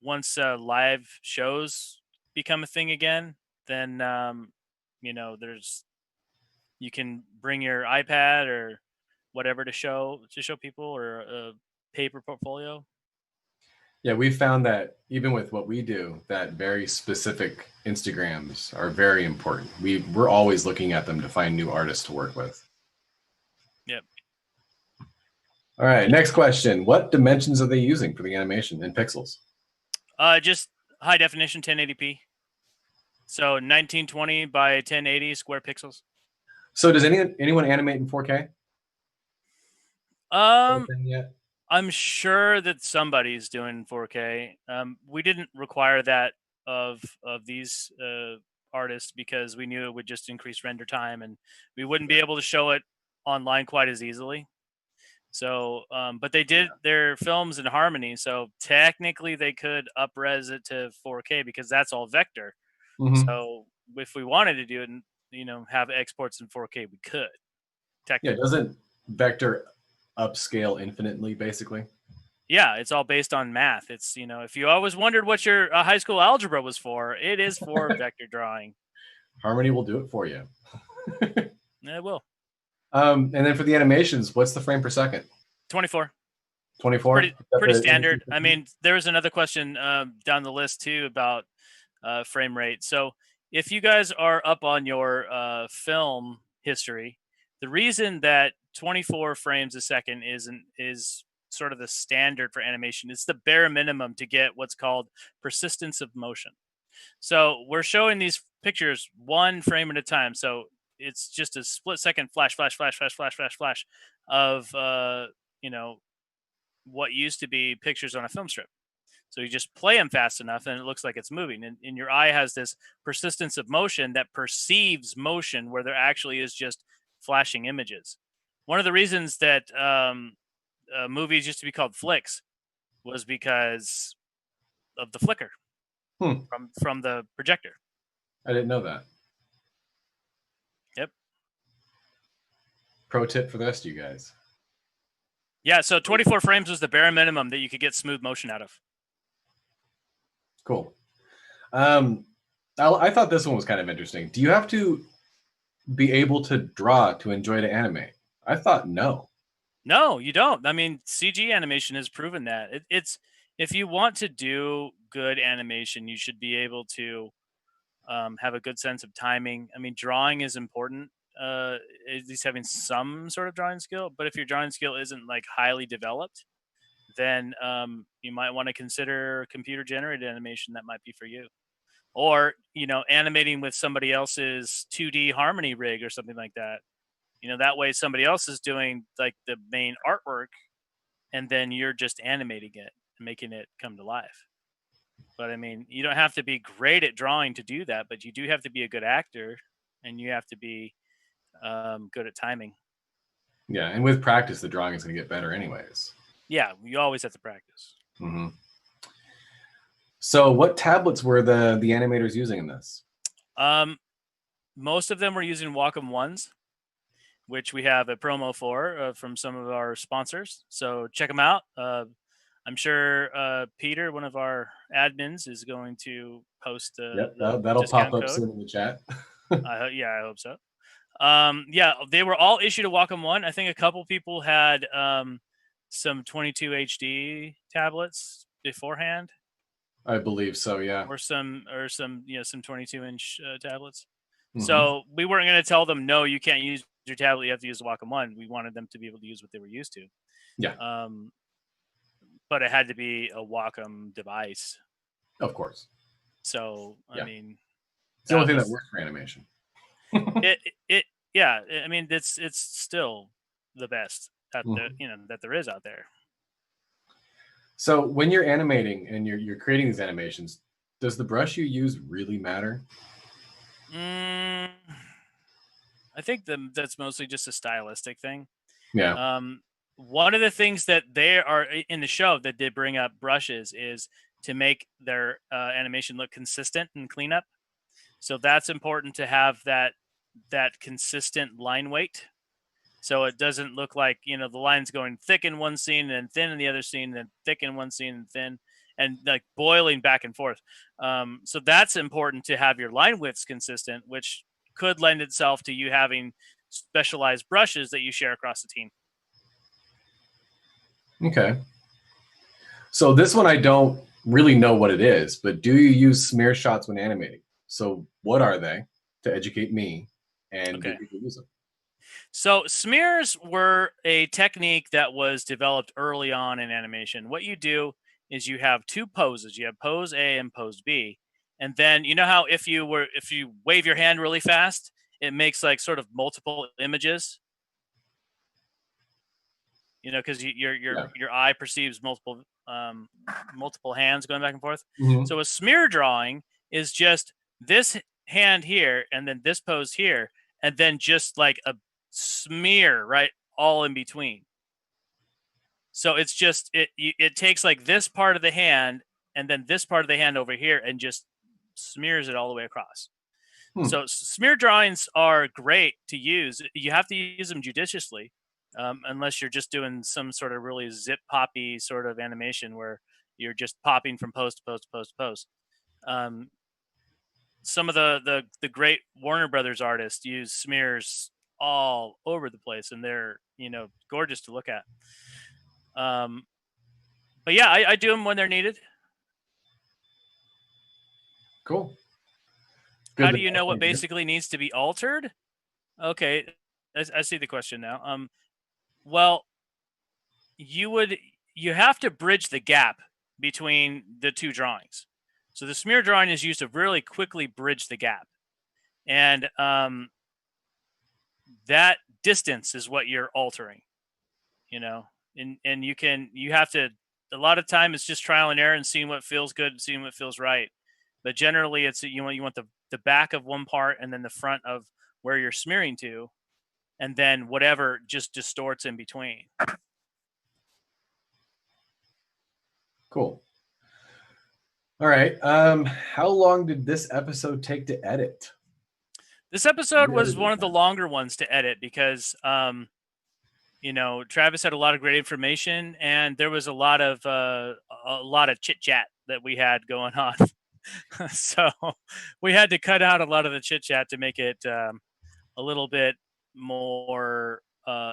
once live shows become a thing again, then, you can bring your iPad or whatever to show people, or a paper portfolio. Yeah, we found that even with what we do, that very specific Instagrams are very important. We're always looking at them to find new artists to work with. Yep. All right, next question. What dimensions are they using for the animation in pixels? Just high definition 1080p. So 1920 by 1080 square pixels. So does anyone animate in 4K? Yet? I'm sure that somebody's doing 4K. We didn't require that of these artists because we knew it would just increase render time, and we wouldn't be able to show it online quite as easily. So, but they did their films in Harmony, so technically they could up-res it to 4K because that's all vector. So if we wanted to do it and have exports in 4K, we could. Yeah, doesn't vector upscale infinitely, basically? Yeah, it's all based on math. It's, if you always wondered what your high school algebra was for, it is for vector drawing. Harmony will do it for you. It will. And then for the animations, what's the frame per second? 24. 24? Pretty standard. I mean, there was another question down the list too about frame rate. So if you guys are up on your film history, the reason that 24 frames a second is sort of the standard for animation. It's the bare minimum to get what's called persistence of motion. So we're showing these pictures one frame at a time. So it's just a split second flash of what used to be pictures on a film strip. So you just play them fast enough and it looks like it's moving. And your eye has this persistence of motion that perceives motion where there actually is just flashing images. One of the reasons that movies used to be called flicks was because of the flicker from the projector. I didn't know that. Yep. Pro tip for the rest of you guys. Yeah, so 24 frames was the bare minimum that you could get smooth motion out of. Cool. I thought this one was kind of interesting. Do you have to be able to draw to enjoy to animate? I thought no. No, you don't. I mean, CG animation has proven that. It's if you want to do good animation, you should be able to have a good sense of timing. I mean, drawing is important, at least having some sort of drawing skill. But if your drawing skill isn't like highly developed, then you might want to consider computer generated animation. That might be for you. Or, animating with somebody else's 2D Harmony rig or something like that. That way somebody else is doing like the main artwork, and then you're just animating it and making it come to life. But I mean, you don't have to be great at drawing to do that, but you do have to be a good actor, and you have to be good at timing. Yeah, and with practice, the drawing is going to get better anyways. Yeah, you always have to practice. Mm-hmm. So what tablets were the animators using in this? Most of them were using Wacom ones, which we have a promo for from some of our sponsors. So check them out. I'm sure Peter, one of our admins, is going to post the that'll discount pop up code. soon in the chat. I hope so. Yeah, they were all issued a Wacom one. I think a couple people had some 22 HD tablets beforehand. I believe so, yeah. Or some 22-inch tablets. Mm-hmm. So we weren't going to tell them, no, you can't use your tablet. You have to use the Wacom one. We wanted them to be able to use what they were used to. Yeah. But it had to be a Wacom device. Of course. So I mean, it's the only thing that works for animation. Yeah. I mean, it's still the best that that there is out there. So when you're animating and you're creating these animations, does the brush you use really matter? I think that's mostly just a stylistic thing. Yeah. One of the things that they are in the show that they bring up brushes is to make their animation look consistent and clean up. So that's important to have that consistent line weight. So it doesn't look like, the line's going thick in one scene and thin in the other scene, and thick in one scene and thin, and like boiling back and forth. So that's important to have your line widths consistent, which could lend itself to you having specialized brushes that you share across the team. Okay. So this one I don't really know what it is, but do you use smear shots when animating? So what are they, to educate me, and do people use them? So smears were a technique that was developed early on in animation. What you do is you have two poses. You have pose A and pose B. And then you know how if you wave your hand really fast, it makes like sort of multiple images. Because your eye perceives multiple hands going back and forth. Mm-hmm. So a smear drawing is just this hand here and then this pose here, and then just like a smear right all in between. So it's just it takes like this part of the hand and then this part of the hand over here and just smears it all the way across. So smear drawings are great to use. You have to use them judiciously. Unless you're just doing some sort of really zip poppy sort of animation where you're just popping from pose to pose to pose to pose. Some of the great Warner Brothers artists use smears all over the place, and they're gorgeous to look at. But yeah, I do them when they're needed. Cool. Good. How do you know what basically needs to be altered? Okay, I see the question now. Well, you have to bridge the gap between the two drawings. So the smear drawing is used to really quickly bridge the gap. And that distance is what you're altering, and you have to, a lot of time it's just trial and error and seeing what feels good and seeing what feels right. But generally it's, you want the back of one part and then the front of where you're smearing to, and then whatever just distorts in between. Cool. All right. How long did this episode take to edit? This episode was one of the longer ones to edit because, Travis had a lot of great information, and there was a lot of chit chat that we had going on. So we had to cut out a lot of the chit chat to make it a little bit more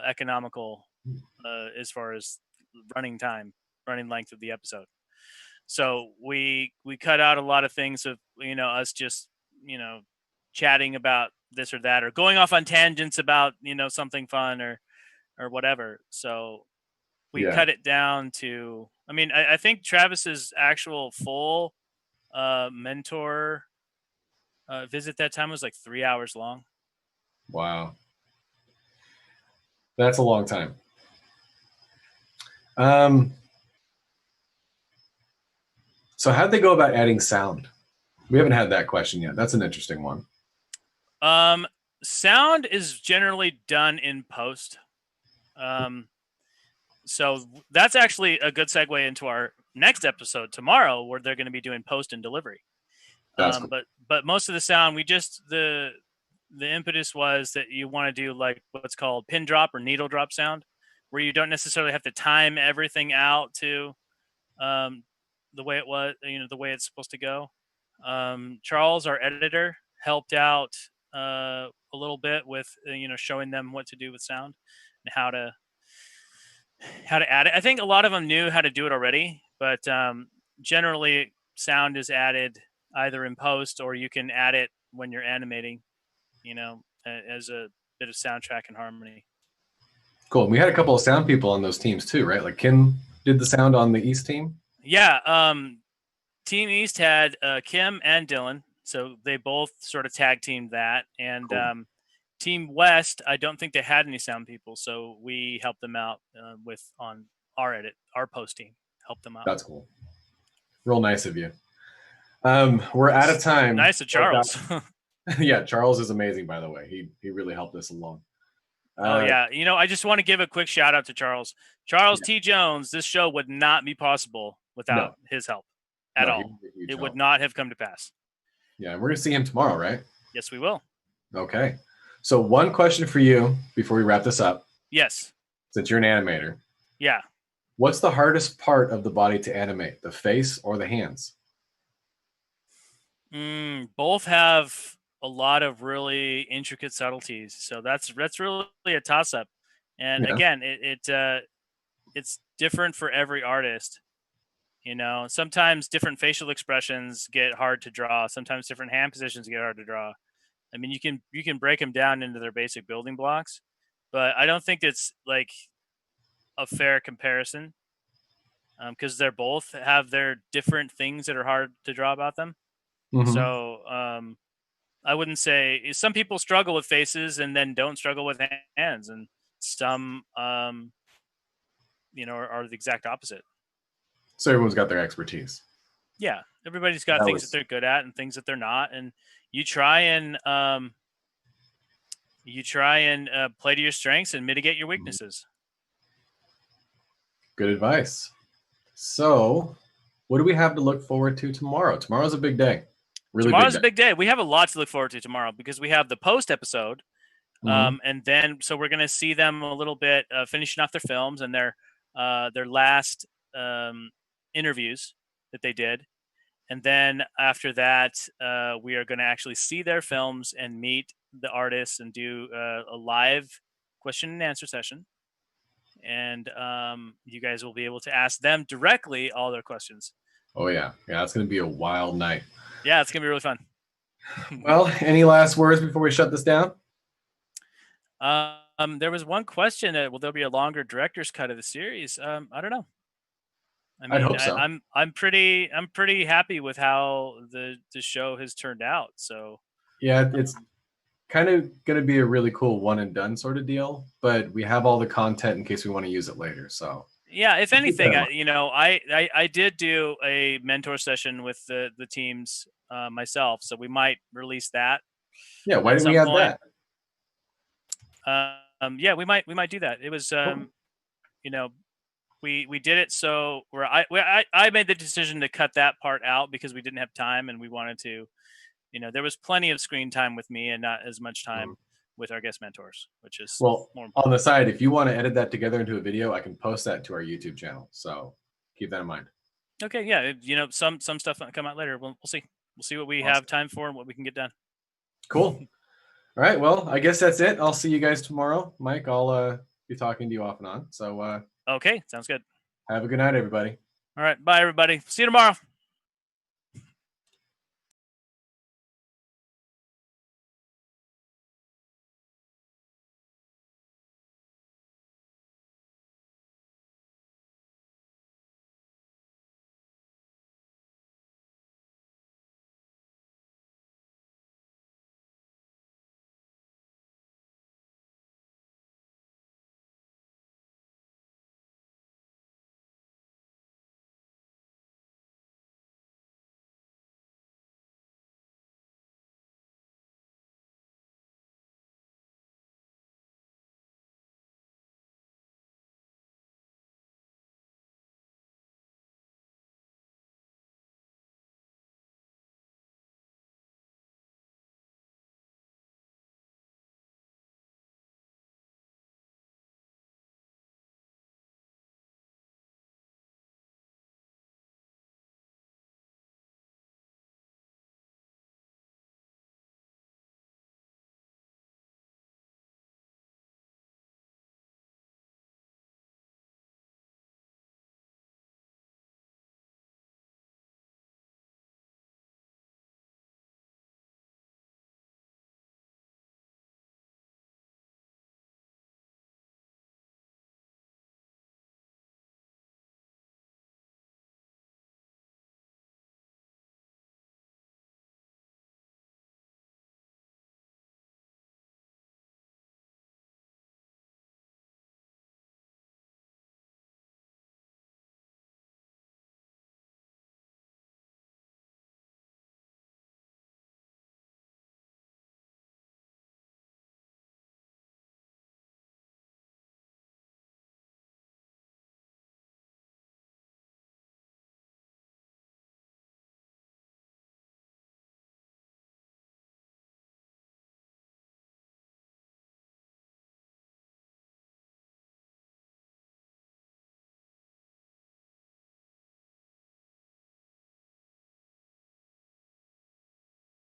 economical as far as running length of the episode. So we cut out a lot of things of us just chatting about this or that, or going off on tangents about something fun or whatever. So we cut it down to, I think Travis's actual full mentor visit that time was like 3 hours long. Wow. That's a long time. So how'd they go about adding sound? We haven't had that question yet. That's an interesting one. Sound is generally done in post. So that's actually a good segue into our next episode tomorrow, where they're going to be doing post and delivery. That's cool. But most of the sound, the impetus was that you want to do like what's called pin drop or needle drop sound, where you don't necessarily have to time everything out to the way it was, the way it's supposed to go. Charles, our editor, helped out a little bit with showing them what to do with sound and how to add it. I think a lot of them knew how to do it already, but generally sound is added either in post or you can add it when you're animating, as a bit of soundtrack and harmony. Cool. And we had a couple of sound people on those teams too, right? Like Kim did the sound on the East team. Yeah. Team East had Kim and Dylan, so they both sort of tag teamed that. And cool. Team West, I don't think they had any sound people, so we helped them out on our post team. Helped them out. That's cool. Real nice of you. We're out of time. Nice of Charles. Yeah, Charles is amazing, by the way. He really helped us along. Oh yeah, I just want to give a quick shout out to Charles. Charles T. Jones. This show would not be possible without his help at all. It would not have come to pass. Yeah, and we're gonna see him tomorrow, right? Yes, we will. Okay. So one question for you before we wrap this up. Yes. Since you're an animator. Yeah. What's the hardest part of the body to animate, the face or the hands? Both have a lot of really intricate subtleties, so that's really a toss-up. And again, it's different for every artist. Sometimes different facial expressions get hard to draw. Sometimes different hand positions get hard to draw. I mean, you can break them down into their basic building blocks, but I don't think it's like a fair comparison because they're both have their different things that are hard to draw about them. Mm-hmm. So I wouldn't say some people struggle with faces and then don't struggle with hands, and some are the exact opposite. So everyone's got their expertise. Yeah, everybody's got things that they're good at and things that they're not, and you try and play to your strengths and mitigate your weaknesses. Good advice. So, what do we have to look forward to tomorrow? Tomorrow's a big day. Tomorrow's a big day. We have a lot to look forward to tomorrow because we have the post episode, and then so we're going to see them a little bit finishing off their films and their last interviews that they did, and then after that, we are going to actually see their films and meet the artists and do a live question and answer session, and you guys will be able to ask them directly all their questions. Oh yeah, it's going to be a wild night. Yeah, it's going to be really fun. Well, any last words before we shut this down? There was one question. Will there be a longer director's cut of the series? I don't know. I mean, I'd hope so. I'm pretty happy with how the show has turned out. So yeah, it's kind of going to be a really cool one and done sort of deal. But we have all the content in case we want to use it later. So. Yeah, if anything, I did do a mentor session with the teams myself, so we might release that. Yeah, why didn't we have that? Yeah, we might do that. It was, cool. We did it so I made the decision to cut that part out because we didn't have time and we wanted to, there was plenty of screen time with me and not as much time. With our guest mentors, which is more important. On the side, if you want to edit that together into a video, I can post that to our YouTube channel. So keep that in mind. Okay, yeah, some stuff will come out later. We'll see. We'll see what we have time for and what we can get done. Cool. All right. Well, I guess that's it. I'll see you guys tomorrow, Mike. I'll be talking to you off and on. So okay, sounds good. Have a good night, everybody. All right, bye, everybody. See you tomorrow.